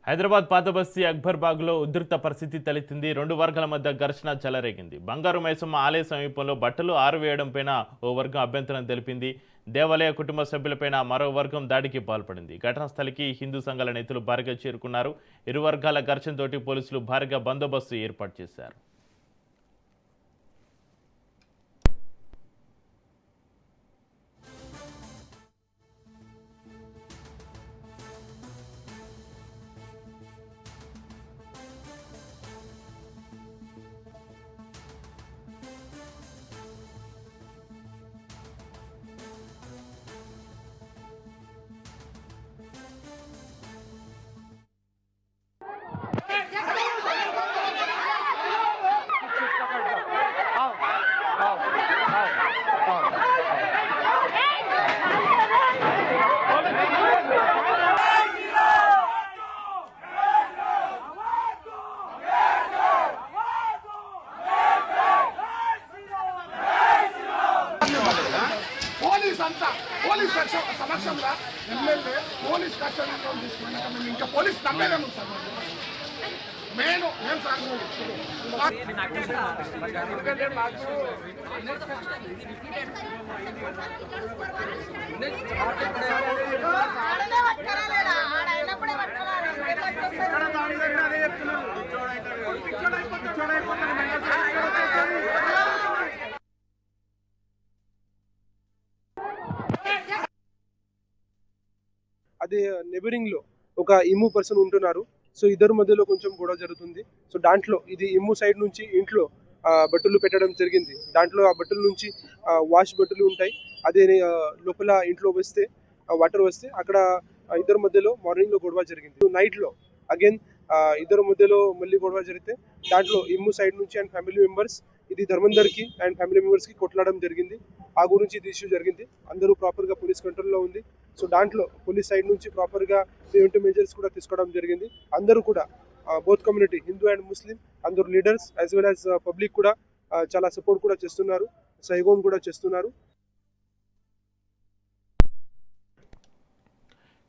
హైదరాబాద్ పాత బస్తీ అక్బర్ బాగ్లో ఉధృత పరిస్థితి తలెత్తింది. రెండు వర్గాల మధ్య ఘర్షణ చెలరేగింది. బంగారు మైసమ్మ ఆలయ సమీపంలో బట్టలు ఆరవేయడంపైన ఓ వర్గం అభ్యంతరం తెలిపింది. దేవాలయ కుటుంబ సభ్యులపైన మరో వర్గం దాడికి పాల్పడింది. ఘటనా స్థలికి హిందూ సంఘాల నేతలు భారీగా చేరుకున్నారు. ఇరు వర్గాల ఘర్షణతోటి పోలీసులు భారీగా బందోబస్తు ఏర్పాటు చేశారు. పోలీస్ సమక్షంలో ఎమ్మెల్యే పోలీస్ కస్టడీలో తీసుకున్నాక మేము ఇంకా పోలీస్ నమ్మేదేము సార్ మేము సార్ ఎందుకంటే మాకు అదే నెబరింగ్ లో ఒక ఇమ్ము పర్సన్ ఉంటున్నారు. సో ఇద్దరు మధ్యలో కొంచెం గొడవ జరుగుతుంది. సో దాంట్లో ఇది ఇమ్ము సైడ్ నుంచి ఇంట్లో బట్టలు పెట్టడం జరిగింది. దాంట్లో ఆ బట్టల నుంచి వాష్ బట్టలు ఉంటాయి. అదే లోపల ఇంట్లో వస్తే వాటర్ వస్తే అక్కడ ఇద్దరు మధ్యలో మార్నింగ్ లో గొడవ జరిగింది. నైట్ లో అగైన్ ఇద్దరు మధ్యలో మళ్ళీ గొడవ జరిగితే దాంట్లో ఇమ్ము సైడ్ నుంచి అండ్ ఫ్యామిలీ మెంబర్స్ ఇది ధర్మందర్ కి అండ్ ఫ్యామిలీ మెంబర్స్ కి కొట్లాడడం జరిగింది. ఆ గురించి ఇది ఇష్యూ జరిగింది. అందరూ ప్రాపర్ గా పోలీస్ కంట్రోల్లో ఉంది. సో దాంట్లో పోలీస్ సైడ్ నుంచి ప్రాపర్ గా ప్రివెంటివ్ మెజర్స్ కూడా తీసుకోవడం జరిగింది. అందరూ కూడా both community Hindu and Muslim అందరూ leaders as well as public కూడా చాలా సపోర్ట్ కూడా చేస్తున్నారు, సహయోగం కూడా చేస్తున్నారు.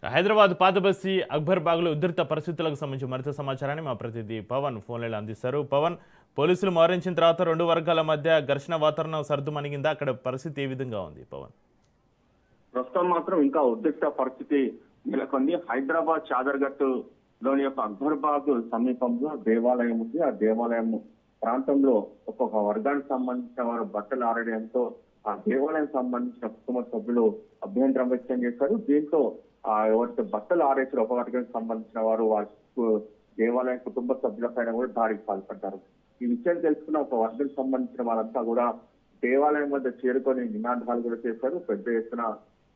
హైదరాబాద్ పాత బస్తీ అక్బర్ బాగ్లో ఉధృత పరిస్థితులకు సంబంధించి మరింత సమాచారాన్ని మా ప్రతినిధి పవన్ ఫోన్లలో అందిస్తారు. పవన్, పోలీసులు మోహరించిన తర్వాత రెండు వర్గాల మధ్య ఘర్షణ వాతావరణం సర్దుమణిగిందా? అక్కడ పరిస్థితి ఏ విధంగా ఉంది పవన్? ప్రస్తుతం మాత్రం ఇంకా ఉద్రిక్త పరిస్థితి నెలకొంది. హైదరాబాద్ చాదర్ఘట్ లోని యొక్క అక్బర్ బాగ్ సమీపంలో దేవాలయం ఉంది. ఆ దేవాలయం ప్రాంతంలో ఒక్కొక్క వర్గానికి సంబంధించిన వారు బట్టలు ఆరడంతో ఆ దేవాలయం సంబంధించిన కుటుంబ సభ్యులు అభ్యంతరం వ్యక్తం చేశారు. దీంతో ఎవరైతే బట్టలు ఆరేసారో ఒక వర్గానికి సంబంధించిన వారు దేవాలయం కుటుంబ సభ్యుల పైన కూడా దాడికి పాల్పడ్డారు. ఈ విషయం తెలుసుకున్న ఒక వర్గానికి సంబంధించిన వాళ్ళంతా కూడా దేవాలయం వద్ద చేరుకొని నినాదాలు కూడా చేశారు. పెద్ద ఎత్తున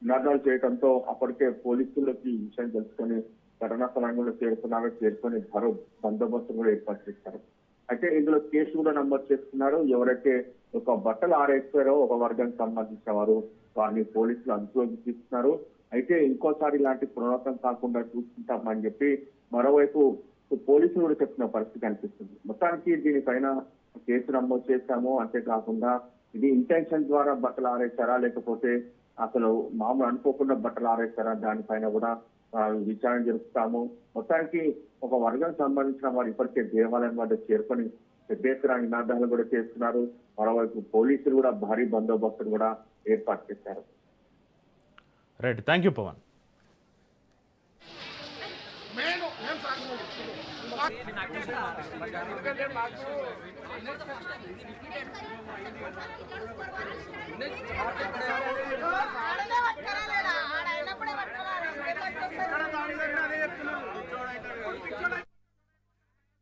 నినాదాలు చేయడంతో అప్పటికే పోలీసులకి ఈ విషయం తెలుసుకొని ఘటనా స్థలంలో చేరుకొని భారీ బందోబస్తు కూడా ఏర్పాటు చేశారు. అయితే ఇందులో కేసు కూడా నమోదు చేస్తున్నారు. ఎవరైతే ఒక బట్టలు ఆరేస్తారో ఒక వర్గానికి సంబంధించిన వారు వారిని పోలీసులు అదుపులోకి తీసుకున్నారు. అయితే ఇంకోసారి ఇలాంటి పునరావృతం కాకుండా చూసుకుంటామని చెప్పి మరోవైపు పోలీసులు కూడా చెప్తున్న పరిస్థితి కనిపిస్తుంది. మొత్తానికి దీనిపైన కేసు నమోదు చేశాము. అంతేకాకుండా ఇది ఇంటెన్షన్ ద్వారా బట్టలు ఆరేశారా లేకపోతే అసలు మామూలు అనుకోకుండా బట్టలు ఆరేశారా దానిపైన కూడా విచారణ జరుపుతాము. మొత్తానికి ఒక వర్గానికి సంబంధించిన వారు ఇప్పటికే దేవాలయం వద్ద చేరుకొని పెద్ద ఎత్తున నినాదాలు కూడా చేస్తున్నారు. మరోవైపు పోలీసులు కూడా భారీ బందోబస్తును కూడా ఏర్పాటు చేశారు. Right, thank you Pavan. ఎందుకంటే మాకు